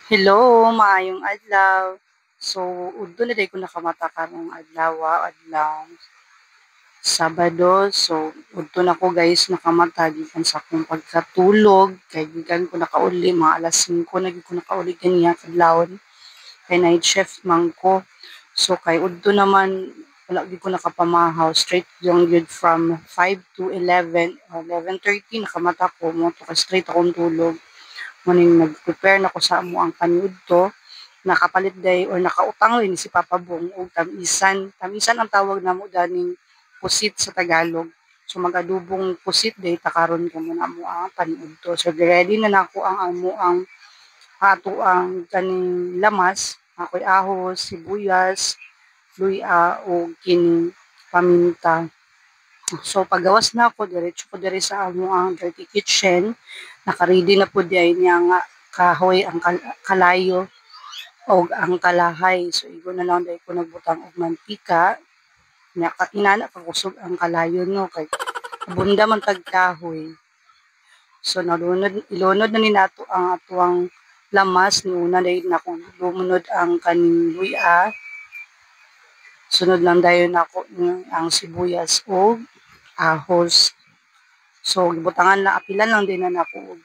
Hello, maayong adlaw. So, udto na day ko nakamata karong adlaw Sabado. So, udto na ko guys nakamata gikan sa akong pagkatulog kay gikan ko nakauli mga alas 5 na gid ko nakauli kaniya kadlawon. Kay night shift man ko. So, kay udto naman wala gid ko nakapamahaw straight yung yun from 5 to 11 or 11:30 nakamata ko mo to kay straight akong tulog. Muning nag-prepare na ko sa amo ang kaniudto, nakapalit day or nakautang rin si Papa Bong og tamisan. Tamisan ang tawag namo ganing pusit sa Tagalog. So magadubong pusit day takaron ka muna mo ang kaniudto. So ready na nako ang amo ang ato ang kaning lamas, ako'y ahos, sibuyas, luya o kining paminta. So pagawas na ako, diretso ko diri sa amo ang dirty kitchen. Naka-ready na po diay niya nga kahoy ang kalayo o ang kalahay. So igo na lang dahil ko nagbutang og mantika. Nya inana kakusog ang kalayo no kay bunda man tag kahoy. So ilunod na ni nato ang atuang lamas ni una dahil na kung lumunod ang kaning luya. Sunod lang dayon nako ang sibuyas o ahos. So gibutangan lang apilan lang din na nako og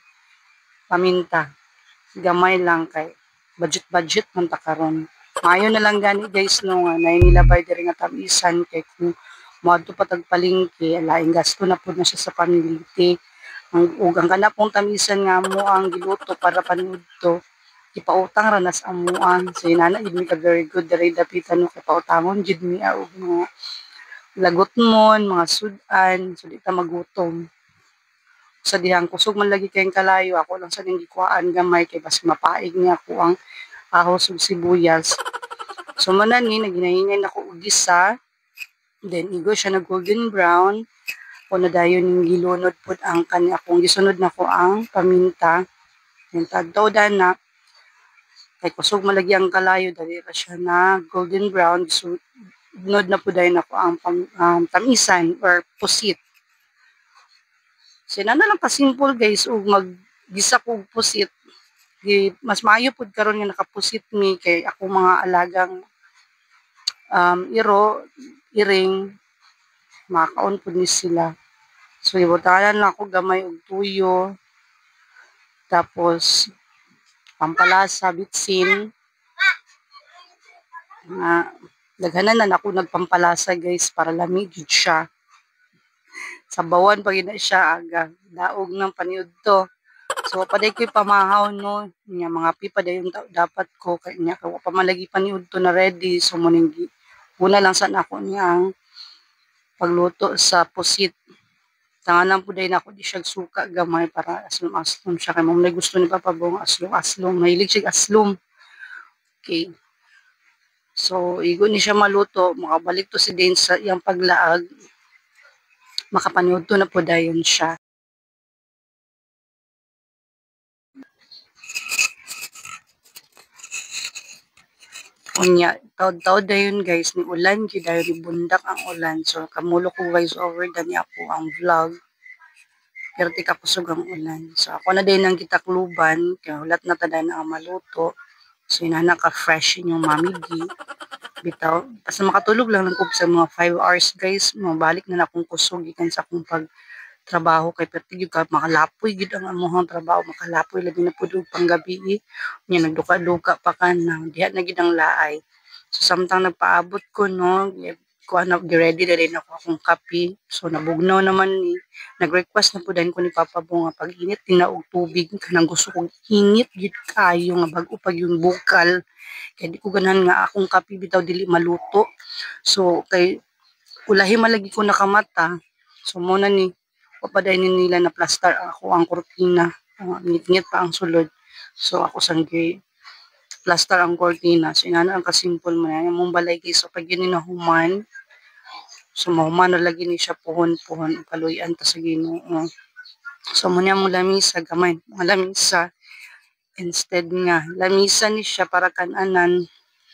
paminta. Gamay lang kay budget man ta karon. Maayo na lang gani guys no nga nay nilabay diri nga tamisan kay kung moadto pa tag palengke laing gasto na pud na siya sa pamiliti. Ang kana pong tamisan nga mo ang giluto para panudto ipautang ra nas amuan. So inana gid mi ka very good diri dapitan no kay pautangon gid mi og mga lagot mon, mga sudan, so di ta magutom sa dihang kusog man lagi kayong kalayo ako lang sa ning gikuhaan gamay kay basi mapaig niya ako ang ahos ug sibuyas. So man ni naginahingan ako og gisa, then igo siya nag golden brown o na dayon ning gilunod pud ang kani akong gisunod nako ang paminta. Then tagtaw na kay kusog man lagi ang kalayo dali ra siya na golden brown sunod na pud dayon ako ang tamisan or pusit. So na lang ka-simple guys ug maggisa kog pusit. Mas maayo pud karon nga nakapusit mi kay ako mga alagang iring, makaon pud ni sila. So ibutanan lang ako gamay og tuyo. Tapos pampalasa, bitsin. Daghanan na ako nagpampalasa guys para lamig jud siya. Sabawan pa gina siya aga daog ng paniudto. So paday ko'y pamahaw no nya mga pipa dayon dapat ko kay nya wa pa man lagi paniudto na ready so muning una lang sa nako niya ang pagluto sa pusit. Tanganan po dahil ako di siya suka gamay para aslom-aslom siya kay mamay gusto ni Papa Bong aslom-aslom mahilig siya aslom. Okay. So igo ni siya maluto makabalik to si Dane sa iyang paglaag makapaniudto na po dayon siya. Unya, taod-taod dayon guys, ni ulan gyud dayon ni bundak ang ulan. So kamulo ko guys over dani ako ang vlog. Pero ti kakusog ang ulan. So ako na din ang kitakluban, kaya ulat na tada na ang maluto. So inana ka fresh yung Mami G. Bitaw, basta makatulog lang lang ko sa mga 5 hours guys, mabalik na akong kusog ikan sa akong trabaho kay perti gyud ka makalapoy gyud ang amuhang trabaho makalapoy labi na pud panggabi nya nagduka-duka pa ka na diha na gid ang laay. So samtang nagpaabot ko no kuha na ready na rin ako akong kape. So nabugnaw naman ni nag-request na pud ko ni Papa Bong nga pag-init tinaog tubig kanang gusto kong init gid kayo nga bag-o pag yung bukal kay di ko ganahan nga akong kape bitaw dili maluto. So kay ulahi malagi ko nakamata. So muna ni papaday nila na plaster ako ang kortina. Ngit-ngit pa ang sulod. So ako sanggay plaster ang kortina. So inana ang kasimple mo na. Yung balay guys. So pag yun human. So mahuman na lagi ni siya puhon-puhon. Kaluyan ta sa Ginoo. So muna mo lamisa gamay. Mga lamisa. Instead nga lamisa ni siya para kananan.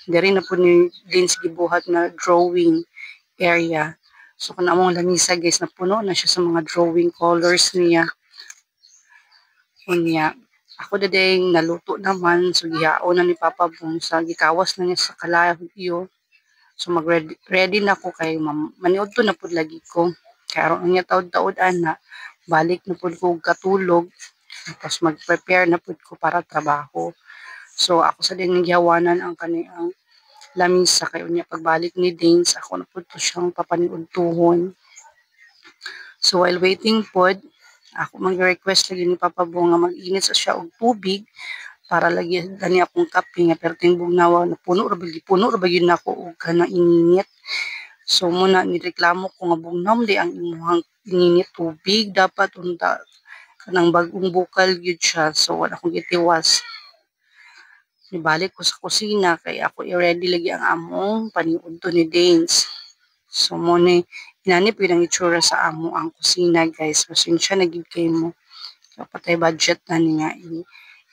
Dari na po ni Vince gibuhat na drawing area. So kung among lamisa guys, napuno na siya sa mga drawing colors niya. Unya. Ako dadeng naluto naman, so gihaon na ni Papa Bong sa gikawas na niya sa kalayo. So mag-ready na ko kay maniud to na pud lagi ko. Kaya aron niya taud-taud ana, balik na pud ko katulog. Tapos mag-prepare na pud ko para trabaho. So ako sa din gihawanan ang kaniyang lamisa kay unya pagbalik ni Danes ako na pud to siyang papaniudtohon. So while waiting pod, ako mag-request lagi ni Papa Bong nga mag-init sa siya og tubig para lagi gani akong kape nga perting bugnawa na puno ra bagi nako og kana init. So muna nireklamo ko nga bugnaw di ang imuhang init tubig dapat unta kanang bagong bukal gyud siya. So wala akong gitiwas. Nibalik ko sa kusina kay ako i-ready lagi ang among paniudto ni Danes. So mo ni inanip yun ang itsura sa amo ang kusina guys. Pasensya na gid kay mo. Patay budget na niya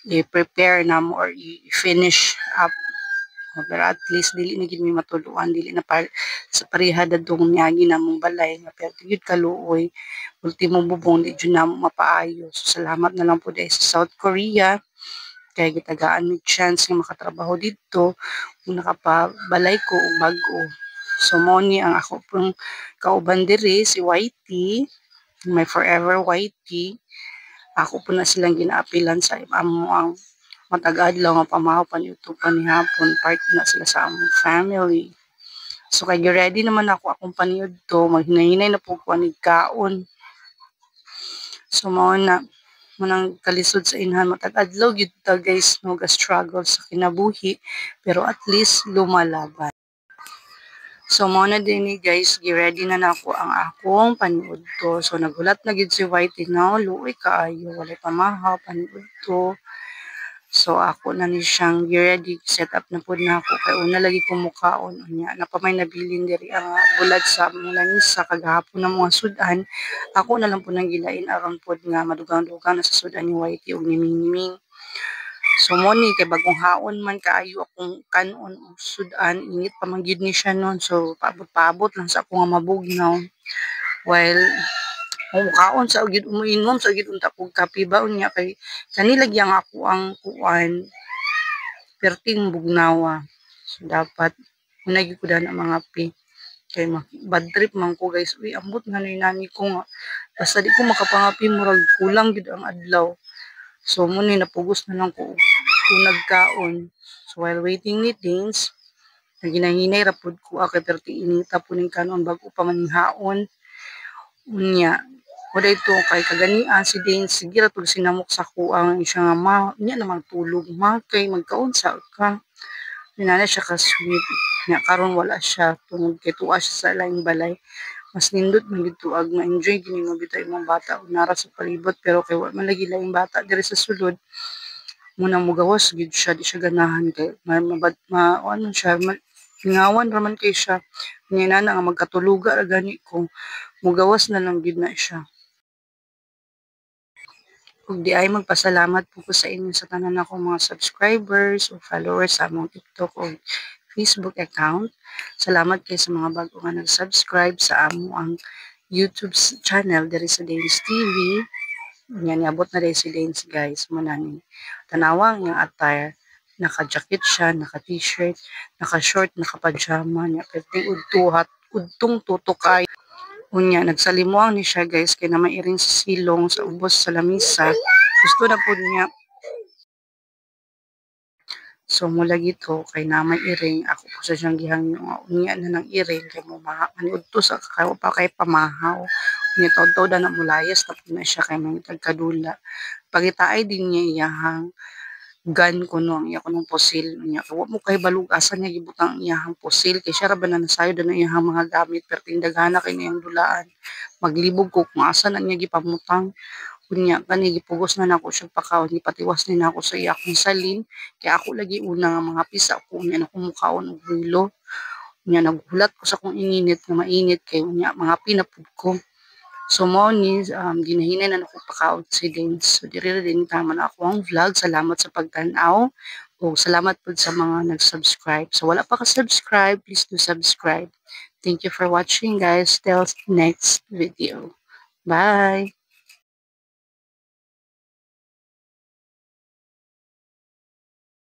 i-prepare na mo or i-finish up. Pero at least dili na gid mi matuluan, dili na sa pareha dadong niagi na mong balay nga pero gid kaluoy. Ultimo bubong di jud na mo mapaayo. So salamat na lang po dahil sa South Korea kay gitagaan mi chance nga makatrabaho dito kung nakapabalay ko og bag-o. So mo ni ang ako pong kauban diri si Whitey, my forever Whitey. Ako po na silang ginaapilan sa amo ang matag-adlaw nga pamahaw paniudto panihapon, part na sila sa among family. So kay ready naman ako akong paniudto, maghinay-hinay na po ko anig kaon. So mao na munang kalisod sa inhan matag-adlaw gyud ta guys no ga struggle sa kinabuhi pero at least lumalaban. So mo na din ni guys, gi-ready na nako ang akong paniudto. So nagulat na gid si Whitey now, luoy kaayo, walay pamahaw paniudto. So ako na ni siyang gi-ready, set up na pud na ako kay una lagi ko mukaon unya na pa may nabilin diri ang bulad sa mga lanisa kagahapon na mga sudan. Ako na lang po nang gilain aron pod nga madugang-dugang na sa sudan ni Whitey ug ni Mingming. So mo ni kay bagong haon man kaayo akong kanon og sudan, init pa man gyud ni siya noon. So paabot-paabot lang sa ako nga mabugnaw. While kaon sa gyud umiinom sa gyud unta kog kape ba unya kay kanila gyang ako ang kuan perting bugnawa. So dapat una gyud ko na mga pi kay bad trip man ko guys. Uy ambot nga ni nani ko nga basta di ko makapangapi murag kulang gyud ang adlaw. So mo ni napugos na lang ko nagkaon. So while waiting ni Danes, naginahinay rapod ko kay perti inita po ning kanon bago pa man haon. Unya, wala ito kay kaganian si Danes sige ra tug sinamok sa kuang siya nga ma nya namang tulog ma kay magkaunsa ka. Dinala siya ka sweet. Nya karon wala siya tungod kay tuwa siya sa laing balay. Mas nindot man dito ag ma-enjoy gini mo bitay mga bata nara sa palibot pero kay wala man lagi laing bata diri sa sulod munang mugawas gid siya di siya ganahan kay ano siya ngawan raman kay siya nga na nga magkatuluga ra gani ko mugawas na lang gid na siya. Ug di ay magpasalamat po ko sa inyo sa tanan ako mga subscribers o followers sa among TikTok o Facebook account. Salamat kay sa mga bago nga nag-subscribe sa amo ang YouTube channel diri sa Danes TV. Yan, niabot na rin si Danes guys. Muna ni tanawang yung attire. Naka-jacket siya, naka-t-shirt, naka-short, naka-pajama. Niya, perting udtuhat, udtong tutok ay. Unya, nagsalimuang ni siya guys. Kaya na mairing sa silong, sa ubos, sa lamisa. Gusto na po niya. So mula gito kay na may iring ako po sa siyang gihang unya na ng iring kay mo maniudto sa kakaw pa kay pamahaw. Unya taw-taw na mulayas tapos na siya kay may tagkadula. Pagitaay din niya iyahang gun kuno ang iya kunong pusil unya wa mo kay balugasan niya gibutang iyahang pusil kay siya ra ba na nasayo na iyahang mga gamit perting daghana kay niyang dulaan. Maglibog ko kung asa na niya gipamutang. Kunya kani gipugos na nako siya pakaon gipatiwas ni nako sa iya akong salin kay ako lagi una nga mga pisa ko unya na kumukaon og bulo unya naghulat ko sa kong ininit nga mainit kay unya mga pinapud ko. So mo ni ginahinay na nako pakaon si Danes. So diri ra din tama na ako ang vlog. Salamat sa pagtan-aw o salamat pud sa mga nag-subscribe. So wala pa ka subscribe, please do subscribe. Thank you for watching guys. Till next video. Bye.